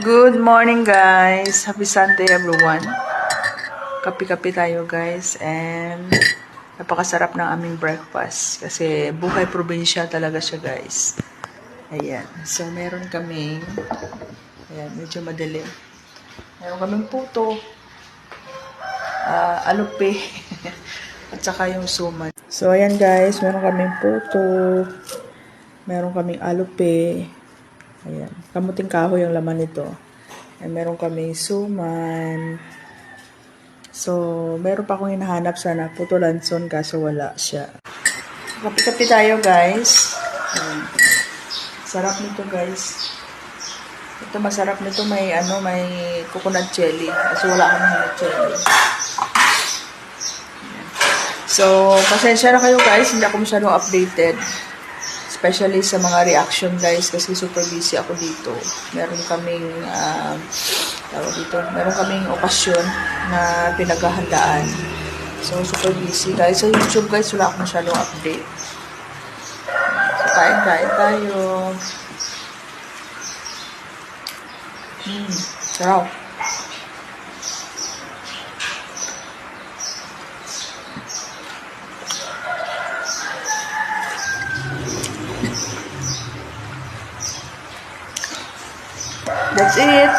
Good morning guys! Happy Sunday everyone! Kapi-kapi tayo guys and napakasarap ng aming breakfast kasi buhay probinsya talaga siya guys. Ayan. So meron kaming ayan, medyo madilim. Meron kaming puto, alupe at saka yung suman. So ayan guys, meron kaming puto, meron kaming alupe. Ayan. Kamuting kahoy yung laman nito. And meron kami suman. So, meron pa akong hinahanap sana. Puto lanson kaso wala siya. Kapi-kapi tayo guys. Ayan. Sarap nito guys. Ito masarap nito. May coconut jelly. Kasi wala akong coconut jelly. Ayan. So, pasensya na kayo guys. Hindi ako masyadong updated. Especially sa mga reaction guys kasi super busy ako dito. Meron kaming meron kaming okasyon na pinaghahandaan. So super busy guys. Sa YouTube guys wala akong masyadong update. So kain tayo. Sarap. That's it.